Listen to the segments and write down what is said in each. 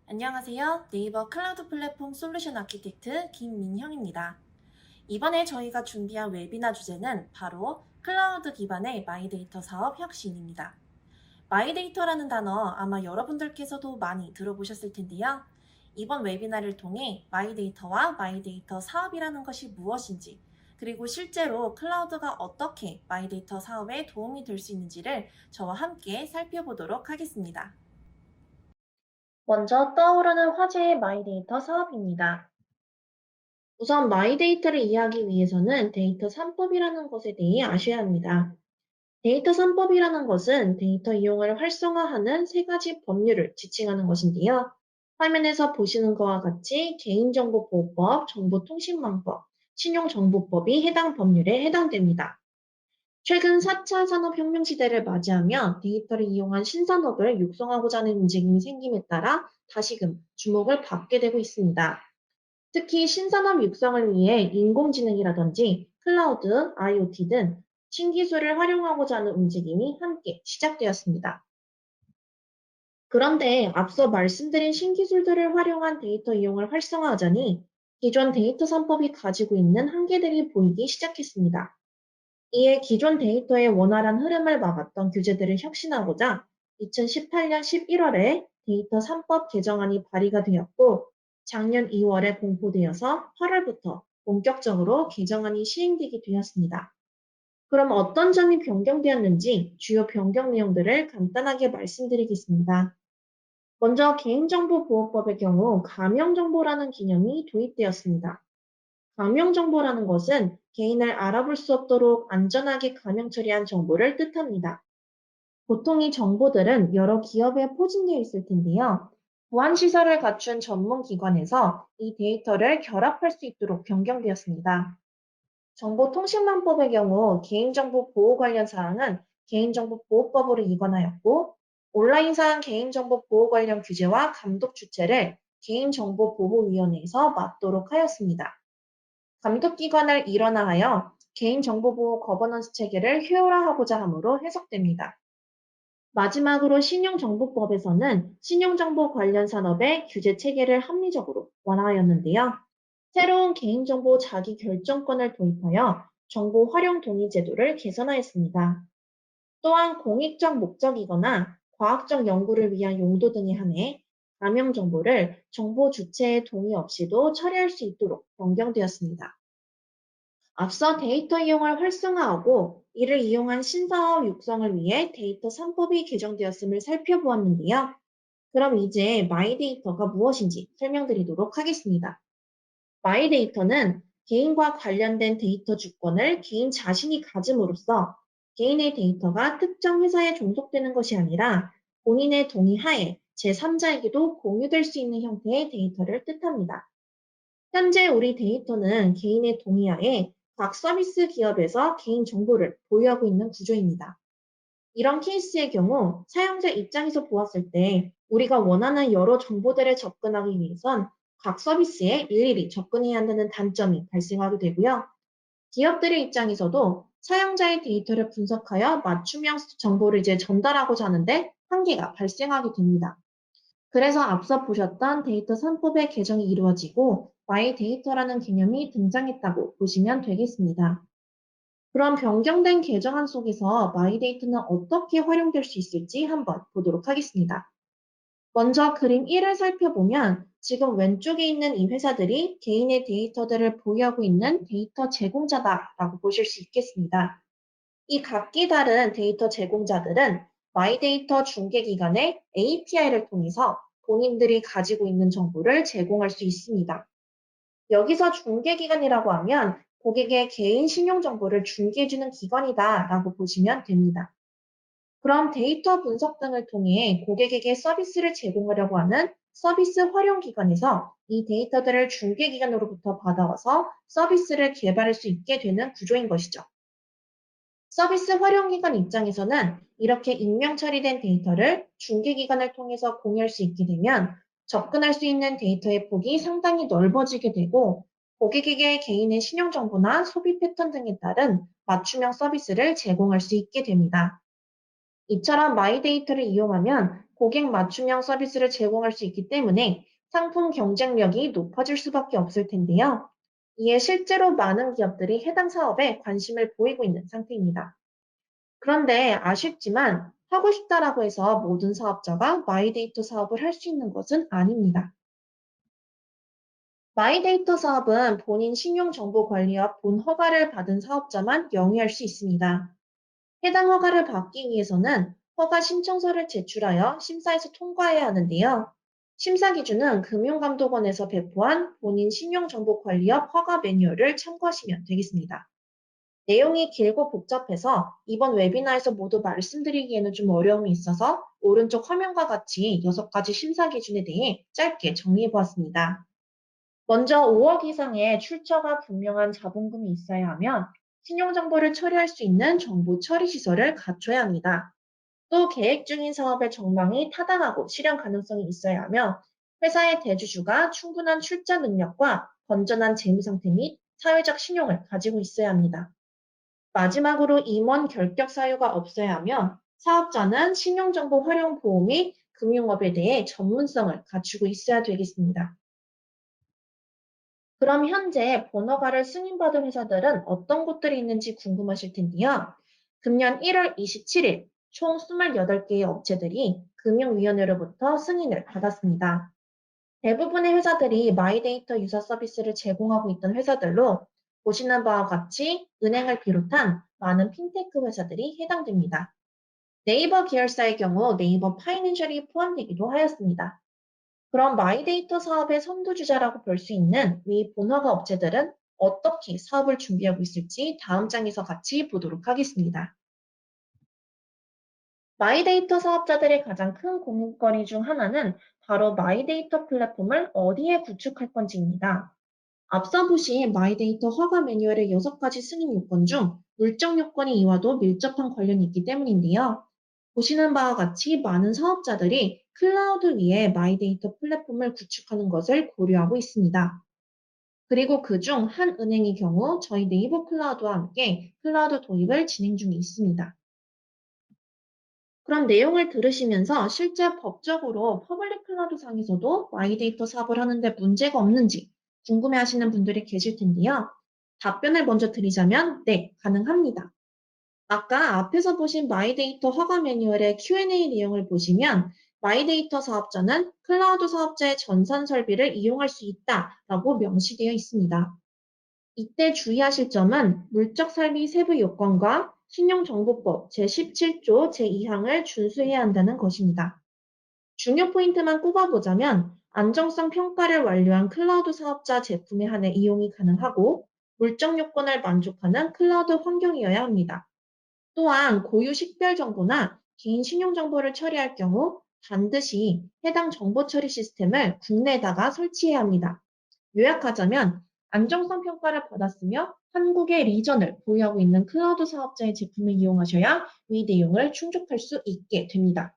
안녕하세요. 네이버 클라우드 플랫폼 솔루션 아키텍트 김민형입니다. 이번에 저희가 준비한 웨비나 주제는 바로 클라우드 기반의 마이데이터 사업 혁신입니다. 마이데이터라는 단어 아마 여러분들께서도 많이 들어보셨을 텐데요. 이번 웨비나를 통해 마이데이터와 마이데이터 사업이라는 것이 무엇인지, 그리고 실제로 클라우드가 어떻게 마이데이터 사업에 도움이 될 수 있는지를 저와 함께 살펴보도록 하겠습니다. 먼저 떠오르는 화제의 마이데이터 사업입니다. 우선 마이데이터를 이해하기 위해서는 데이터 3법이라는 것에 대해 아셔야 합니다. 데이터 3법이라는 것은 데이터 이용을 활성화하는 세 가지 법률을 지칭하는 것인데요. 화면에서 보시는 것과 같이 개인정보보호법, 정보통신망법, 신용정보법이 해당 법률에 해당됩니다. 최근 4차 산업혁명 시대를 맞이하며 데이터를 이용한 신산업을 육성하고자 하는 움직임이 생김에 따라 다시금 주목을 받게 되고 있습니다. 특히 신산업 육성을 위해 인공지능이라든지 클라우드, IoT 등 신기술을 활용하고자 하는 움직임이 함께 시작되었습니다. 그런데 앞서 말씀드린 신기술들을 활용한 데이터 이용을 활성화하자니 기존 데이터 3법이 가지고 있는 한계들이 보이기 시작했습니다. 이에 기존 데이터의 원활한 흐름을 막았던 규제들을 혁신하고자 2018년 11월에 데이터 3법 개정안이 발의가 되었고 작년 2월에 공포되어서 8월부터 본격적으로 개정안이 시행되게 되었습니다. 그럼 어떤 점이 변경되었는지 주요 변경 내용들을 간단하게 말씀드리겠습니다. 먼저 개인정보보호법의 경우 가명정보라는 개념이 도입되었습니다. 가명정보라는 것은 개인을 알아볼 수 없도록 안전하게 가명 처리한 정보를 뜻합니다. 보통 이 정보들은 여러 기업에 포진되어 있을 텐데요. 보안시설을 갖춘 전문기관에서 이 데이터를 결합할 수 있도록 변경되었습니다. 정보통신망법의 경우 개인정보 보호 관련 사항은 개인정보보호법으로 이관하였고, 온라인상 개인정보 보호 관련 규제와 감독 주체를 개인정보보호위원회에서 맡도록 하였습니다. 감독기관을 일원화하여 개인정보보호 거버넌스 체계를 효율화하고자 함으로 해석됩니다. 마지막으로 신용정보법에서는 신용정보 관련 산업의 규제 체계를 합리적으로 완화하였는데요. 새로운 개인정보 자기결정권을 도입하여 정보 활용 동의 제도를 개선하였습니다. 또한 공익적 목적이거나 과학적 연구를 위한 용도 등에 한해 가명 정보를 정보 주체의 동의 없이도 처리할 수 있도록 변경되었습니다. 앞서 데이터 이용을 활성화하고 이를 이용한 신사업 육성을 위해 데이터 3법이 개정되었음을 살펴보았는데요. 그럼 이제 마이데이터가 무엇인지 설명드리도록 하겠습니다. 마이데이터는 개인과 관련된 데이터 주권을 개인 자신이 가짐으로써 개인의 데이터가 특정 회사에 종속되는 것이 아니라 본인의 동의 하에 제3자에게도 공유될 수 있는 형태의 데이터를 뜻합니다. 현재 우리 데이터는 개인의 동의하에 각 서비스 기업에서 개인 정보를 보유하고 있는 구조입니다. 이런 케이스의 경우 사용자 입장에서 보았을 때 우리가 원하는 여러 정보들에 접근하기 위해선 각 서비스에 일일이 접근해야 한다는 단점이 발생하게 되고요. 기업들의 입장에서도 사용자의 데이터를 분석하여 맞춤형 정보를 이제 전달하고자 하는데 한계가 발생하게 됩니다. 그래서 앞서 보셨던 데이터 3법의 개정이 이루어지고 마이데이터라는 개념이 등장했다고 보시면 되겠습니다. 그럼 변경된 개정안 속에서 마이데이터는 어떻게 활용될 수 있을지 한번 보도록 하겠습니다. 먼저 그림 1을 살펴보면 지금 왼쪽에 있는 이 회사들이 개인의 데이터들을 보유하고 있는 데이터 제공자다라고 보실 수 있겠습니다. 이 각기 다른 데이터 제공자들은 마이데이터 중개기관의 API를 통해서 본인들이 가지고 있는 정보를 제공할 수 있습니다. 여기서 중개기관이라고 하면 고객의 개인 신용정보를 중개해주는 기관이다라고 보시면 됩니다. 그럼 데이터 분석 등을 통해 고객에게 서비스를 제공하려고 하는 서비스 활용 기관에서 이 데이터들을 중개기관으로부터 받아와서 서비스를 개발할 수 있게 되는 구조인 것이죠. 서비스 활용기관 입장에서는 이렇게 익명 처리된 데이터를 중개기관을 통해서 공유할 수 있게 되면 접근할 수 있는 데이터의 폭이 상당히 넓어지게 되고 고객에게 개인의 신용정보나 소비 패턴 등에 따른 맞춤형 서비스를 제공할 수 있게 됩니다. 이처럼 마이데이터를 이용하면 고객 맞춤형 서비스를 제공할 수 있기 때문에 상품 경쟁력이 높아질 수밖에 없을 텐데요. 이에 실제로 많은 기업들이 해당 사업에 관심을 보이고 있는 상태입니다. 그런데 아쉽지만 하고 싶다라고 해서 모든 사업자가 마이데이터 사업을 할 수 있는 것은 아닙니다. 마이데이터 사업은 본인 신용정보 관리와 본 허가를 받은 사업자만 영위할 수 있습니다. 해당 허가를 받기 위해서는 허가 신청서를 제출하여 심사에서 통과해야 하는데요. 심사 기준은 금융감독원에서 배포한 본인 신용정보관리업 허가 매뉴얼을 참고하시면 되겠습니다. 내용이 길고 복잡해서 이번 웨비나에서 모두 말씀드리기에는 좀 어려움이 있어서 오른쪽 화면과 같이 6가지 심사 기준에 대해 짧게 정리해 보았습니다. 먼저 5억 이상의 출처가 분명한 자본금이 있어야 하며 신용정보를 처리할 수 있는 정보 처리 시설을 갖춰야 합니다. 또 계획 중인 사업의 전망이 타당하고 실현 가능성이 있어야 하며 회사의 대주주가 충분한 출자 능력과 건전한 재무 상태 및 사회적 신용을 가지고 있어야 합니다. 마지막으로 임원 결격 사유가 없어야 하며 사업자는 신용정보 활용 보호 및 금융업에 대해 전문성을 갖추고 있어야 되겠습니다. 그럼 현재 번호가를 승인받은 회사들은 어떤 곳들이 있는지 궁금하실 텐데요. 금년 1월 27일 총 28개의 업체들이 금융위원회로부터 승인을 받았습니다. 대부분의 회사들이 마이데이터 유사 서비스를 제공하고 있던 회사들로 보시는 바와 같이 은행을 비롯한 많은 핀테크 회사들이 해당됩니다. 네이버 계열사의 경우 네이버 파이낸셜이 포함되기도 하였습니다. 그럼 마이데이터 사업의 선두주자라고 볼 수 있는 위 본허가 업체들은 어떻게 사업을 준비하고 있을지 다음 장에서 같이 보도록 하겠습니다. 마이데이터 사업자들의 가장 큰 고민거리 중 하나는 바로 마이데이터 플랫폼을 어디에 구축할 건지입니다. 앞서 보신 마이데이터 허가 매뉴얼의 6가지 승인 요건 중 물적 요건이 이와도 밀접한 관련이 있기 때문인데요. 보시는 바와 같이 많은 사업자들이 클라우드 위에 마이데이터 플랫폼을 구축하는 것을 고려하고 있습니다. 그리고 그중 한 은행의 경우 저희 네이버 클라우드와 함께 클라우드 도입을 진행 중에 있습니다. 그런 내용을 들으시면서 실제 법적으로 퍼블릭 클라우드 상에서도 마이데이터 사업을 하는데 문제가 없는지 궁금해 하시는 분들이 계실 텐데요. 답변을 먼저 드리자면 네, 가능합니다. 아까 앞에서 보신 마이데이터 허가 매뉴얼의 Q&A 내용을 보시면 마이데이터 사업자는 클라우드 사업자의 전산 설비를 이용할 수 있다라고 명시되어 있습니다. 이때 주의하실 점은 물적 설비 세부 요건과 신용정보법 제17조 제2항을 준수해야 한다는 것입니다. 중요 포인트만 꼽아보자면 안정성 평가를 완료한 클라우드 사업자 제품에 한해 이용이 가능하고 물적 요건을 만족하는 클라우드 환경이어야 합니다. 또한 고유 식별 정보나 개인 신용 정보를 처리할 경우 반드시 해당 정보 처리 시스템을 국내에다가 설치해야 합니다. 요약하자면 안정성 평가를 받았으며 한국의 리전을 보유하고 있는 클라우드 사업자의 제품을 이용하셔야 위 내용을 충족할 수 있게 됩니다.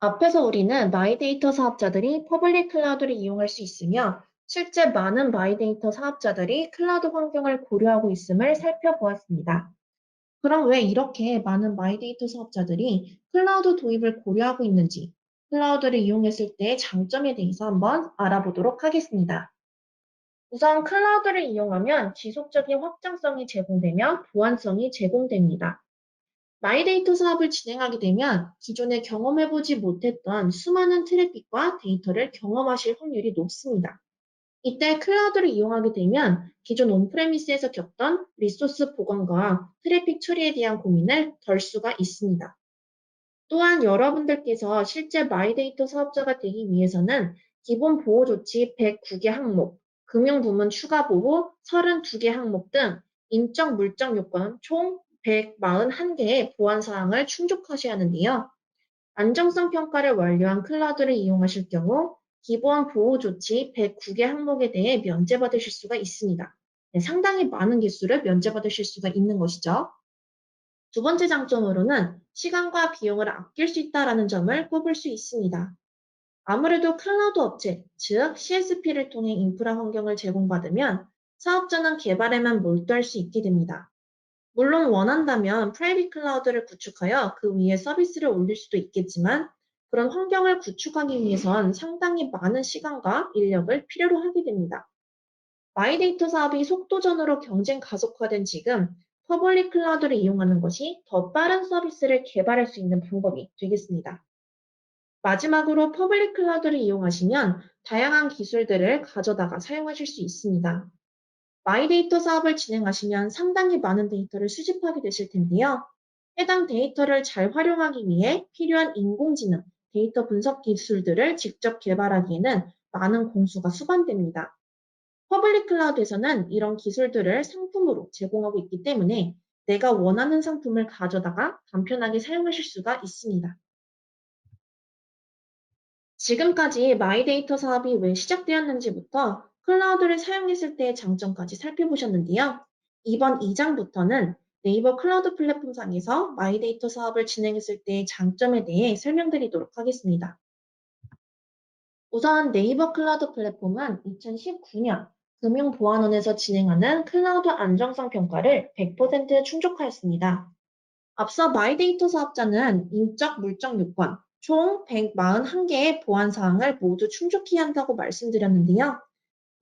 앞에서 우리는 마이데이터 사업자들이 퍼블릭 클라우드를 이용할 수 있으며 실제 많은 마이데이터 사업자들이 클라우드 환경을 고려하고 있음을 살펴보았습니다. 그럼 왜 이렇게 많은 마이데이터 사업자들이 클라우드 도입을 고려하고 있는지, 클라우드를 이용했을 때의 장점에 대해서 한번 알아보도록 하겠습니다. 우선 클라우드를 이용하면 지속적인 확장성이 제공되며 보안성이 제공됩니다. 마이데이터 사업을 진행하게 되면 기존에 경험해보지 못했던 수많은 트래픽과 데이터를 경험하실 확률이 높습니다. 이때 클라우드를 이용하게 되면 기존 온프레미스에서 겪던 리소스 보관과 트래픽 처리에 대한 고민을 덜 수가 있습니다. 또한 여러분들께서 실제 마이데이터 사업자가 되기 위해서는 기본 보호 조치 109개 항목, 금융 부문 추가 보호 32개 항목 등 인적 물적 요건 총 141개의 보안 사항을 충족하셔야 하는데요. 안정성 평가를 완료한 클라우드를 이용하실 경우 기본 보호 조치 109개 항목에 대해 면제받으실 수가 있습니다. 네, 상당히 많은 개수를 면제받으실 수가 있는 것이죠. 두 번째 장점으로는 시간과 비용을 아낄 수 있다는 점을 꼽을 수 있습니다. 아무래도 클라우드 업체, 즉 CSP를 통해 인프라 환경을 제공받으면 사업자는 개발에만 몰두할 수 있게 됩니다. 물론 원한다면 프라이빗 클라우드를 구축하여 그 위에 서비스를 올릴 수도 있겠지만 그런 환경을 구축하기 위해선 상당히 많은 시간과 인력을 필요로 하게 됩니다. 마이데이터 사업이 속도전으로 경쟁 가속화된 지금 퍼블릭 클라우드를 이용하는 것이 더 빠른 서비스를 개발할 수 있는 방법이 되겠습니다. 마지막으로 퍼블릭 클라우드를 이용하시면 다양한 기술들을 가져다가 사용하실 수 있습니다. 마이데이터 사업을 진행하시면 상당히 많은 데이터를 수집하게 되실 텐데요. 해당 데이터를 잘 활용하기 위해 필요한 인공지능, 데이터 분석 기술들을 직접 개발하기에는 많은 공수가 수반됩니다. 퍼블릭 클라우드에서는 이런 기술들을 상품으로 제공하고 있기 때문에 내가 원하는 상품을 가져다가 간편하게 사용하실 수가 있습니다. 지금까지 마이데이터 사업이 왜 시작되었는지부터 클라우드를 사용했을 때의 장점까지 살펴보셨는데요. 이번 2장부터는 네이버 클라우드 플랫폼상에서 마이데이터 사업을 진행했을 때의 장점에 대해 설명드리도록 하겠습니다. 우선 네이버 클라우드 플랫폼은 2019년 금융보안원에서 진행하는 클라우드 안정성 평가를 100% 충족하였습니다. 앞서 마이데이터 사업자는 인적, 물적 요건 총 141개의 보안 사항을 모두 충족해야 한다고 말씀드렸는데요.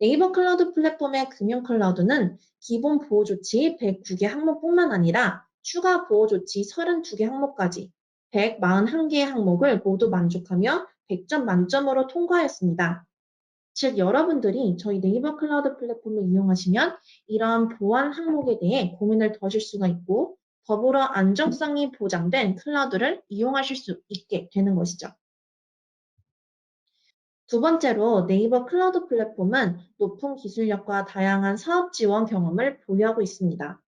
네이버 클라우드 플랫폼의 금융 클라우드는 기본 보호 조치 109개 항목뿐만 아니라 추가 보호 조치 32개 항목까지 141개의 항목을 모두 만족하며 100점 만점으로 통과하였습니다. 즉, 여러분들이 저희 네이버 클라우드 플랫폼을 이용하시면 이러한 보안 항목에 대해 고민을 더실 수가 있고 더불어 안정성이 보장된 클라우드를 이용하실 수 있게 되는 것이죠. 두 번째로 네이버 클라우드 플랫폼은 높은 기술력과 다양한 사업 지원 경험을 보유하고 있습니다.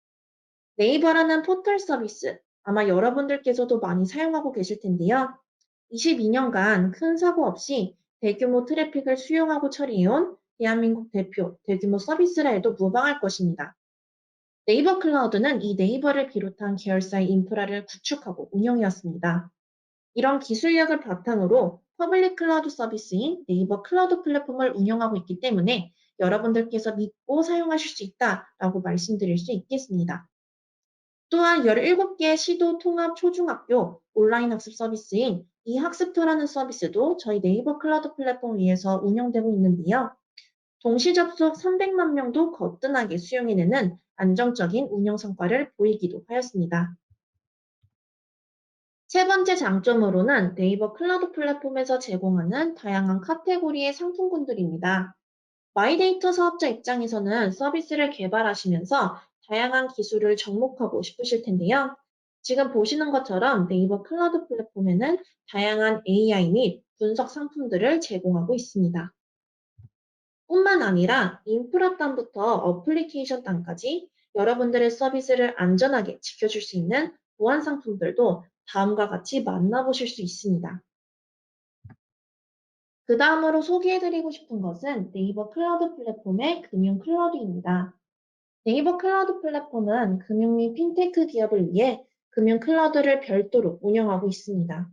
네이버라는 포털 서비스, 아마 여러분들께서도 많이 사용하고 계실 텐데요. 22년간 큰 사고 없이 대규모 트래픽을 수용하고 처리해온 대한민국 대표 대규모 서비스라 해도 무방할 것입니다. 네이버 클라우드는 이 네이버를 비롯한 계열사의 인프라를 구축하고 운영해왔습니다. 이런 기술력을 바탕으로 퍼블릭 클라우드 서비스인 네이버 클라우드 플랫폼을 운영하고 있기 때문에 여러분들께서 믿고 사용하실 수 있다라고 말씀드릴 수 있겠습니다. 또한 17개 시도 통합 초중학교 온라인 학습 서비스인 이학습터라는 서비스도 저희 네이버 클라우드 플랫폼 위에서 운영되고 있는데요. 동시 접속 300만 명도 거뜬하게 수용해내는 안정적인 운영 성과를 보이기도 하였습니다. 세 번째 장점으로는 네이버 클라우드 플랫폼에서 제공하는 다양한 카테고리의 상품군들입니다. 마이데이터 사업자 입장에서는 서비스를 개발하시면서 다양한 기술을 접목하고 싶으실 텐데요. 지금 보시는 것처럼 네이버 클라우드 플랫폼에는 다양한 AI 및 분석 상품들을 제공하고 있습니다. 뿐만 아니라 인프라端부터 어플리케이션端까지 여러분들의 서비스를 안전하게 지켜줄 수 있는 보안 상품들도 다음과 같이 만나보실 수 있습니다. 그 다음으로 소개해드리고 싶은 것은 네이버 클라우드 플랫폼의 금융 클라우드입니다. 네이버 클라우드 플랫폼은 금융 및 핀테크 기업을 위해 금융 클라우드를 별도로 운영하고 있습니다.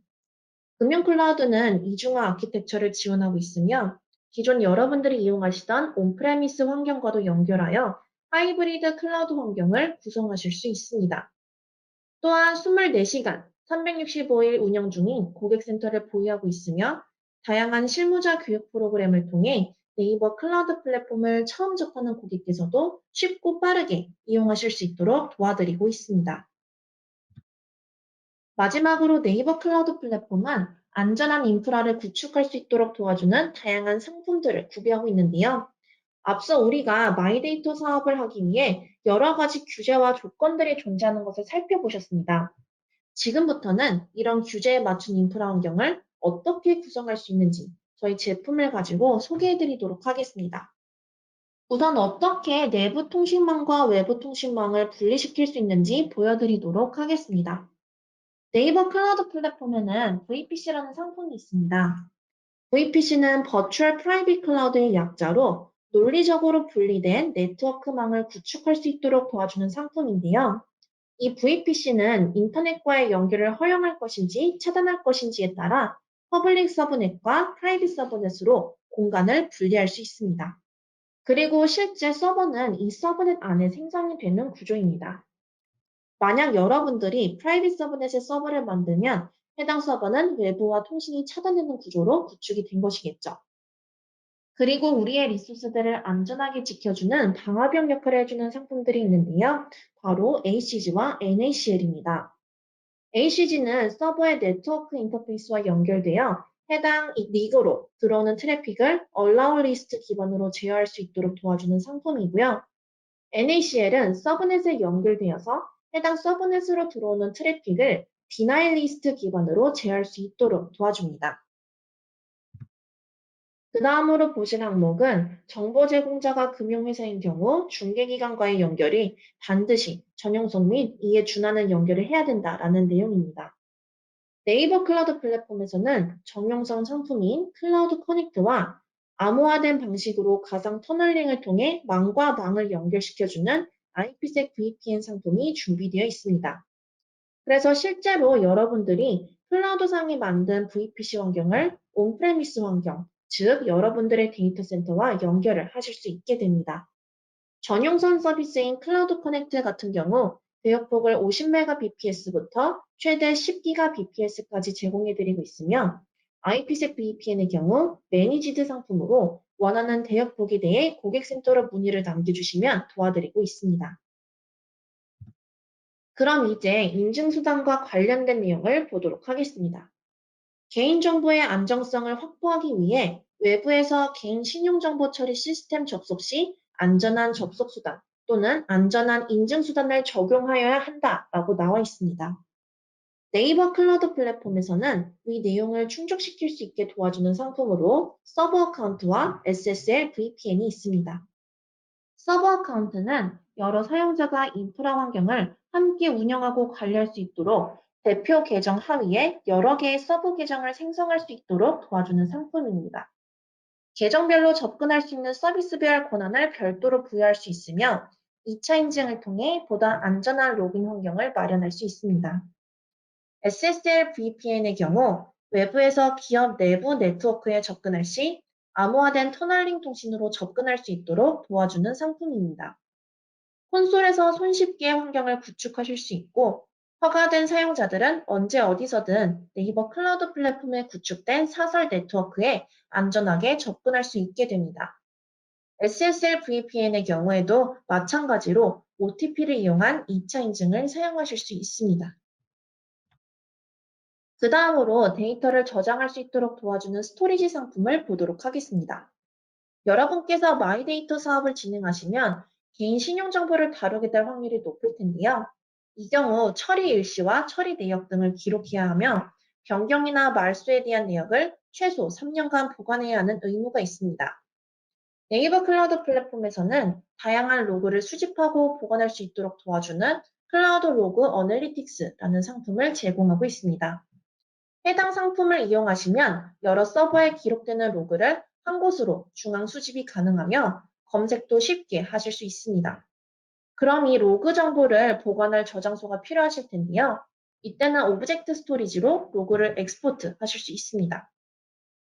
금융 클라우드는 이중화 아키텍처를 지원하고 있으며 기존 여러분들이 이용하시던 온프레미스 환경과도 연결하여 하이브리드 클라우드 환경을 구성하실 수 있습니다. 또한 24시간 365일 운영 중인 고객센터를 보유하고 있으며 다양한 실무자 교육 프로그램을 통해 네이버 클라우드 플랫폼을 처음 접하는 고객께서도 쉽고 빠르게 이용하실 수 있도록 도와드리고 있습니다. 마지막으로 네이버 클라우드 플랫폼은 안전한 인프라를 구축할 수 있도록 도와주는 다양한 상품들을 구비하고 있는데요. 앞서 우리가 마이데이터 사업을 하기 위해 여러 가지 규제와 조건들이 존재하는 것을 살펴보셨습니다. 지금부터는 이런 규제에 맞춘 인프라 환경을 어떻게 구성할 수 있는지 저희 제품을 가지고 소개해 드리도록 하겠습니다. 우선 어떻게 내부 통신망과 외부 통신망을 분리시킬 수 있는지 보여드리도록 하겠습니다. 네이버 클라우드 플랫폼에는 VPC라는 상품이 있습니다. VPC는 Virtual Private Cloud의 약자로 논리적으로 분리된 네트워크망을 구축할 수 있도록 도와주는 상품인데요. 이 VPC는 인터넷과의 연결을 허용할 것인지 차단할 것인지에 따라 퍼블릭 서브넷과 프라이빗 서브넷으로 공간을 분리할 수 있습니다. 그리고 실제 서버는 이 서브넷 안에 생성이 되는 구조입니다. 만약 여러분들이 프라이빗 서브넷의 서버를 만들면 해당 서버는 외부와 통신이 차단되는 구조로 구축이 된 것이겠죠. 그리고 우리의 리소스들을 안전하게 지켜주는 방화벽 역할을 해주는 상품들이 있는데요. 바로 ACG와 NACL입니다. ACG는 서버의 네트워크 인터페이스와 연결되어 해당 리그로 들어오는 트래픽을 allow list 기반으로 제어할 수 있도록 도와주는 상품이고요. NACL은 서브넷에 연결되어서 해당 서브넷으로 들어오는 트래픽을 deny list 기반으로 제어할 수 있도록 도와줍니다. 그 다음으로 보실 항목은 정보 제공자가 금융회사인 경우 중개기관과의 연결이 반드시 전용성 및 이에 준하는 연결을 해야 된다라는 내용입니다. 네이버 클라우드 플랫폼에서는 정용성 상품인 클라우드 커넥트와 암호화된 방식으로 가상 터널링을 통해 망과 망을 연결시켜주는 IPsec VPN 상품이 준비되어 있습니다. 그래서 실제로 여러분들이 클라우드상에 만든 VPC 환경을 온프레미스 환경, 즉 여러분들의 데이터 센터와 연결을 하실 수 있게 됩니다. 전용선 서비스인 클라우드 커넥트 같은 경우 대역폭을 50Mbps부터 최대 10Gbps까지 제공해드리고 있으며 IPsec VPN의 경우 매니지드 상품으로 원하는 대역폭에 대해 고객센터로 문의를 남겨주시면 도와드리고 있습니다. 그럼 이제 인증수단과 관련된 내용을 보도록 하겠습니다. 개인정보의 안정성을 확보하기 위해 외부에서 개인 신용정보 처리 시스템 접속 시 안전한 접속수단 또는 안전한 인증수단을 적용하여야 한다라고 나와 있습니다. 네이버 클라우드 플랫폼에서는 이 내용을 충족시킬 수 있게 도와주는 상품으로 서버 어카운트와 SSL VPN이 있습니다. 서버 어카운트는 여러 사용자가 인프라 환경을 함께 운영하고 관리할 수 있도록 대표 계정 하위에 여러 개의 서브 계정을 생성할 수 있도록 도와주는 상품입니다. 계정별로 접근할 수 있는 서비스별 권한을 별도로 부여할 수 있으며 2차 인증을 통해 보다 안전한 로그인 환경을 마련할 수 있습니다. SSL VPN의 경우 외부에서 기업 내부 네트워크에 접근할 시 암호화된 터널링 통신으로 접근할 수 있도록 도와주는 상품입니다. 콘솔에서 손쉽게 환경을 구축하실 수 있고 허가된 사용자들은 언제 어디서든 네이버 클라우드 플랫폼에 구축된 사설 네트워크에 안전하게 접근할 수 있게 됩니다. SSL VPN의 경우에도 마찬가지로 OTP를 이용한 2차 인증을 사용하실 수 있습니다. 그 다음으로 데이터를 저장할 수 있도록 도와주는 스토리지 상품을 보도록 하겠습니다. 여러분께서 마이데이터 사업을 진행하시면 개인 신용정보를 다루게 될 확률이 높을 텐데요. 이 경우 처리 일시와 처리 내역 등을 기록해야 하며 변경이나 말소에 대한 내역을 최소 3년간 보관해야 하는 의무가 있습니다. 네이버 클라우드 플랫폼에서는 다양한 로그를 수집하고 보관할 수 있도록 도와주는 클라우드 로그 어널리틱스라는 상품을 제공하고 있습니다. 해당 상품을 이용하시면 여러 서버에 기록되는 로그를 한 곳으로 중앙 수집이 가능하며 검색도 쉽게 하실 수 있습니다. 그럼 이 로그 정보를 보관할 저장소가 필요하실 텐데요. 이때는 오브젝트 스토리지로 로그를 엑스포트 하실 수 있습니다.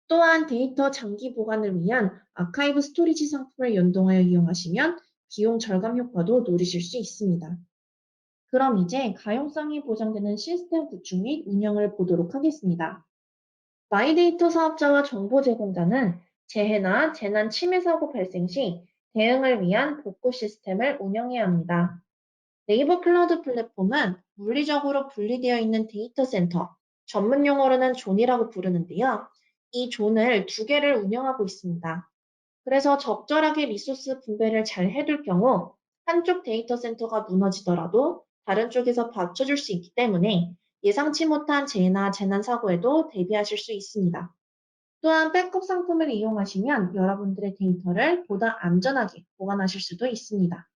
또한 데이터 장기 보관을 위한 아카이브 스토리지 상품을 연동하여 이용하시면 비용 절감 효과도 누리실 수 있습니다. 그럼 이제 가용성이 보장되는 시스템 구축 및 운영을 보도록 하겠습니다. 마이데이터 사업자와 정보 제공자는 재해나 재난 침해 사고 발생 시 대응을 위한 복구 시스템을 운영해야 합니다. 네이버 클라우드 플랫폼은 물리적으로 분리되어 있는 데이터 센터, 전문 용어로는 존이라고 부르는데요. 이 존을 두 개를 운영하고 있습니다. 그래서 적절하게 리소스 분배를 잘 해둘 경우 한쪽 데이터 센터가 무너지더라도 다른 쪽에서 받쳐줄 수 있기 때문에 예상치 못한 재해나 재난 사고에도 대비하실 수 있습니다. 또한 백업 상품을 이용하시면 여러분들의 데이터를 보다 안전하게 보관하실 수도 있습니다.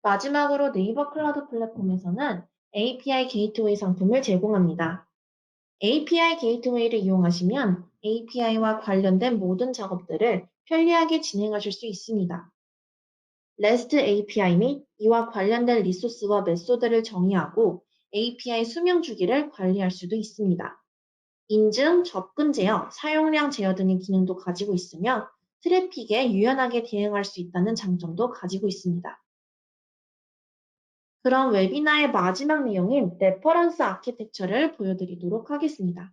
마지막으로 네이버 클라우드 플랫폼에서는 API 게이트웨이 상품을 제공합니다. API 게이트웨이를 이용하시면 API와 관련된 모든 작업들을 편리하게 진행하실 수 있습니다. REST API 및 이와 관련된 리소스와 메소드를 정의하고 API 수명 주기를 관리할 수도 있습니다. 인증, 접근 제어, 사용량 제어 등의 기능도 가지고 있으며 트래픽에 유연하게 대응할 수 있다는 장점도 가지고 있습니다. 그럼 웨비나의 마지막 내용인 레퍼런스 아키텍처를 보여드리도록 하겠습니다.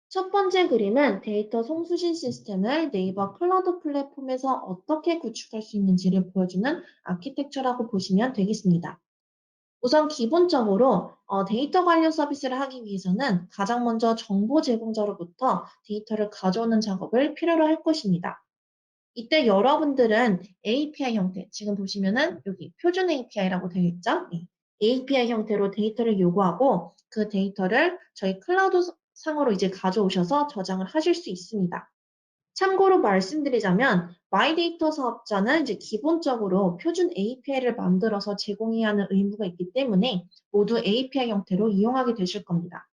첫 번째 그림은 데이터 송수신 시스템을 네이버 클라우드 플랫폼에서 어떻게 구축할 수 있는지를 보여주는 아키텍처라고 보시면 되겠습니다. 우선 기본적으로 데이터 관련 서비스를 하기 위해서는 가장 먼저 정보 제공자로부터 데이터를 가져오는 작업을 필요로 할 것입니다. 이때 여러분들은 API 형태, 지금 보시면은 여기 표준 API라고 되어 있죠? 네. API 형태로 데이터를 요구하고 그 데이터를 저희 클라우드 상으로 이제 가져오셔서 저장을 하실 수 있습니다. 참고로 말씀드리자면 마이데이터 사업자는 이제 기본적으로 표준 API를 만들어서 제공해야 하는 의무가 있기 때문에 모두 API 형태로 이용하게 되실 겁니다.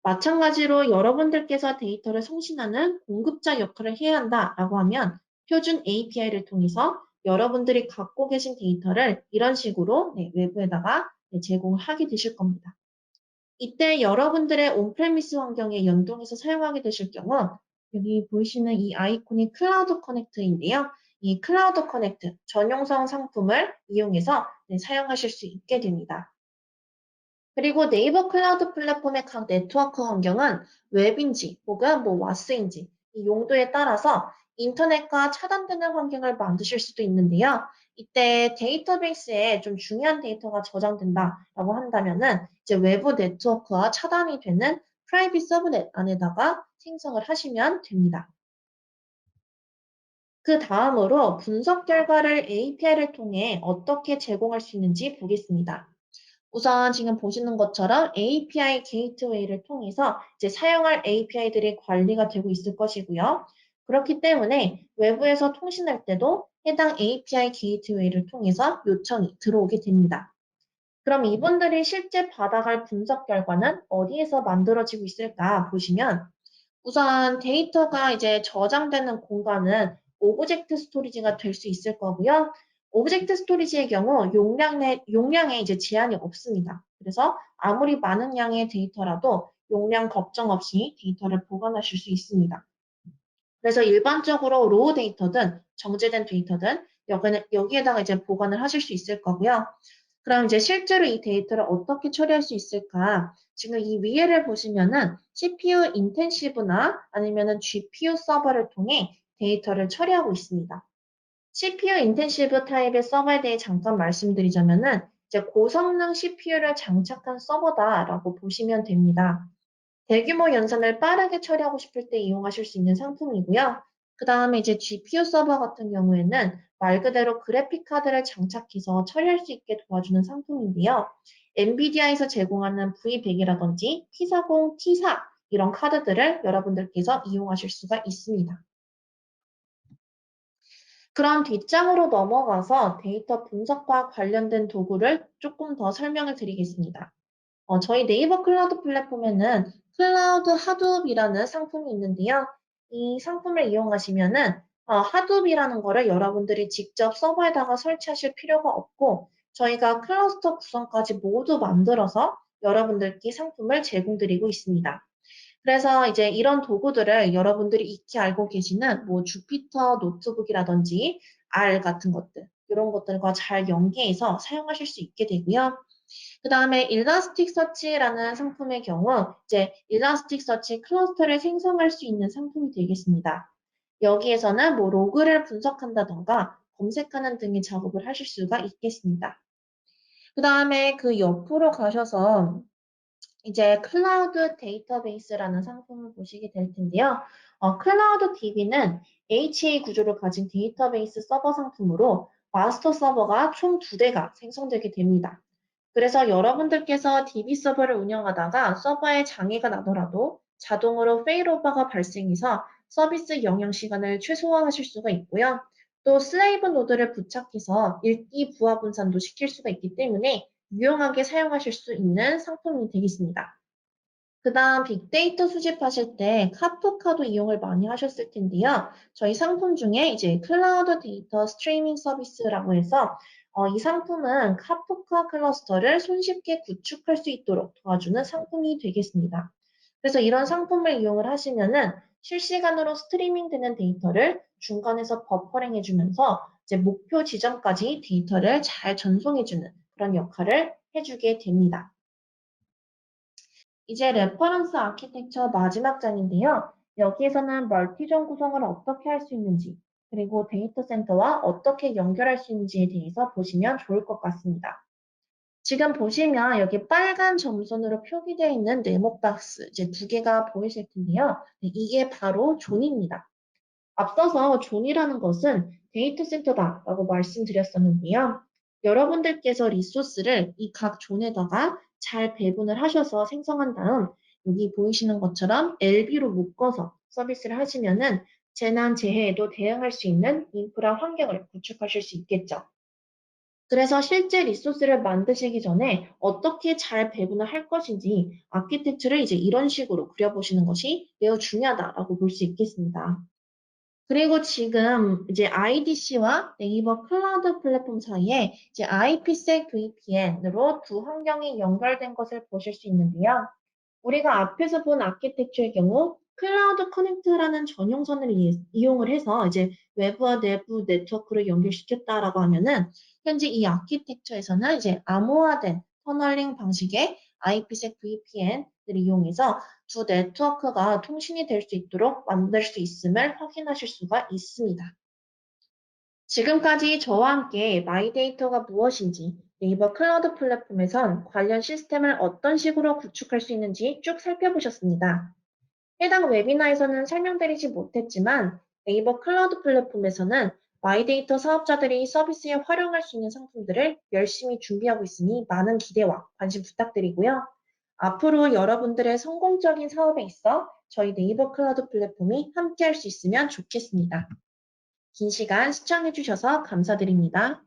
마찬가지로 여러분들께서 데이터를 송신하는 공급자 역할을 해야 한다라고 하면 표준 API를 통해서 여러분들이 갖고 계신 데이터를 이런 식으로 외부에다가 제공을 하게 되실 겁니다. 이때 여러분들의 온프레미스 환경에 연동해서 사용하게 되실 경우 여기 보이시는 이 아이콘이 클라우드 커넥트인데요. 이 클라우드 커넥트 전용성 상품을 이용해서 사용하실 수 있게 됩니다. 그리고 네이버 클라우드 플랫폼의 각 네트워크 환경은 웹인지 혹은 와스인지 이 용도에 따라서 인터넷과 차단되는 환경을 만드실 수도 있는데요. 이때 데이터베이스에 좀 중요한 데이터가 저장된다라고 한다면은 이제 외부 네트워크와 차단이 되는 프라이빗 서브넷 안에다가 생성을 하시면 됩니다. 그 다음으로 분석 결과를 API를 통해 어떻게 제공할 수 있는지 보겠습니다. 우선 지금 보시는 것처럼 API 게이트웨이를 통해서 이제 사용할 API들이 관리가 되고 있을 것이고요. 그렇기 때문에 외부에서 통신할 때도 해당 API 게이트웨이를 통해서 요청이 들어오게 됩니다. 그럼 이분들이 실제 받아갈 분석 결과는 어디에서 만들어지고 있을까 보시면 우선 데이터가 이제 저장되는 공간은 오브젝트 스토리지가 될 수 있을 거고요. 오브젝트 스토리지의 경우 용량에 이제 제한이 없습니다. 그래서 아무리 많은 양의 데이터라도 용량 걱정 없이 데이터를 보관하실 수 있습니다. 그래서 일반적으로 로우 데이터든 정제된 데이터든 여기에다가 이제 보관을 하실 수 있을 거고요. 그럼 이제 실제로 이 데이터를 어떻게 처리할 수 있을까? 지금 이 위에를 보시면은 CPU 인텐시브나 아니면은 GPU 서버를 통해 데이터를 처리하고 있습니다. CPU 인텐시브 타입의 서버에 대해 잠깐 말씀드리자면은 이제 고성능 CPU를 장착한 서버다라고 보시면 됩니다. 대규모 연산을 빠르게 처리하고 싶을 때 이용하실 수 있는 상품이고요. 그 다음에 이제 GPU 서버 같은 경우에는 말 그대로 그래픽 카드를 장착해서 처리할 수 있게 도와주는 상품인데요. 엔비디아에서 제공하는 V100이라든지 P40, T4 이런 카드들을 여러분들께서 이용하실 수가 있습니다. 그럼 뒷장으로 넘어가서 데이터 분석과 관련된 도구를 조금 더 설명을 드리겠습니다. 저희 네이버 클라우드 플랫폼에는 클라우드 하둡이라는 상품이 있는데요. 이 상품을 이용하시면은 하둡이라는 거를 여러분들이 직접 서버에다가 설치하실 필요가 없고 저희가 클러스터 구성까지 모두 만들어서 여러분들께 상품을 제공드리고 있습니다. 그래서 이제 이런 도구들을 여러분들이 익히 알고 계시는 주피터 노트북이라든지 R 같은 것들, 이런 것들과 잘 연계해서 사용하실 수 있게 되고요. 그 다음에 일라스틱 서치라는 상품의 경우 이제 일라스틱 서치 클러스터를 생성할 수 있는 상품이 되겠습니다. 여기에서는 로그를 분석한다던가 검색하는 등의 작업을 하실 수가 있겠습니다. 그 다음에 그 옆으로 가셔서 이제 클라우드 데이터베이스라는 상품을 보시게 될 텐데요. 클라우드 DB는 HA 구조를 가진 데이터베이스 서버 상품으로 마스터 서버가 총 2대가 생성되게 됩니다. 그래서 여러분들께서 DB 서버를 운영하다가 서버에 장애가 나더라도 자동으로 페일오버가 발생해서 서비스 영향 시간을 최소화하실 수가 있고요. 또 슬레이브 노드를 부착해서 읽기 부하 분산도 시킬 수가 있기 때문에 유용하게 사용하실 수 있는 상품이 되겠습니다. 그 다음 빅데이터 수집하실 때 카프카도 이용을 많이 하셨을 텐데요. 저희 상품 중에 이제 클라우드 데이터 스트리밍 서비스라고 해서 이 상품은 카프카 클러스터를 손쉽게 구축할 수 있도록 도와주는 상품이 되겠습니다. 그래서 이런 상품을 이용을 하시면은 실시간으로 스트리밍 되는 데이터를 중간에서 버퍼링 해주면서 이제 목표 지점까지 데이터를 잘 전송해주는 그런 역할을 해주게 됩니다. 이제 레퍼런스 아키텍처 마지막 장인데요. 여기에서는 멀티존 구성을 어떻게 할 수 있는지, 그리고 데이터 센터와 어떻게 연결할 수 있는지에 대해서 보시면 좋을 것 같습니다. 지금 보시면 여기 빨간 점선으로 표기되어 있는 네모 박스 이제 두 개가 보이실 텐데요. 네, 이게 바로 존입니다. 앞서서 존이라는 것은 데이터 센터다라고 말씀드렸었는데요. 여러분들께서 리소스를 이 각 존에다가 잘 배분을 하셔서 생성한 다음 여기 보이시는 것처럼 LB로 묶어서 서비스를 하시면은 재난 재해에도 대응할 수 있는 인프라 환경을 구축하실 수 있겠죠. 그래서 실제 리소스를 만드시기 전에 어떻게 잘 배분을 할 것인지 아키텍처를 이제 이런 식으로 그려보시는 것이 매우 중요하다라고 볼 수 있겠습니다. 그리고 지금 이제 IDC와 네이버 클라우드 플랫폼 사이에 이제 IPsec VPN으로 두 환경이 연결된 것을 보실 수 있는데요. 우리가 앞에서 본 아키텍처의 경우 클라우드 커넥트라는 전용선을 이용을 해서 이제 외부와 내부 네트워크를 연결시켰다라고 하면은 현재 이 아키텍처에서는 이제 암호화된 터널링 방식의 IPsec VPN을 이용해서 두 네트워크가 통신이 될 수 있도록 만들 수 있음을 확인하실 수가 있습니다. 지금까지 저와 함께 마이데이터가 무엇인지, 네이버 클라우드 플랫폼에선 관련 시스템을 어떤 식으로 구축할 수 있는지 쭉 살펴보셨습니다. 해당 웨비나에서는 설명드리지 못했지만 네이버 클라우드 플랫폼에서는 마이데이터 사업자들이 서비스에 활용할 수 있는 상품들을 열심히 준비하고 있으니 많은 기대와 관심 부탁드리고요. 앞으로 여러분들의 성공적인 사업에 있어 저희 네이버 클라우드 플랫폼이 함께할 수 있으면 좋겠습니다. 긴 시간 시청해주셔서 감사드립니다.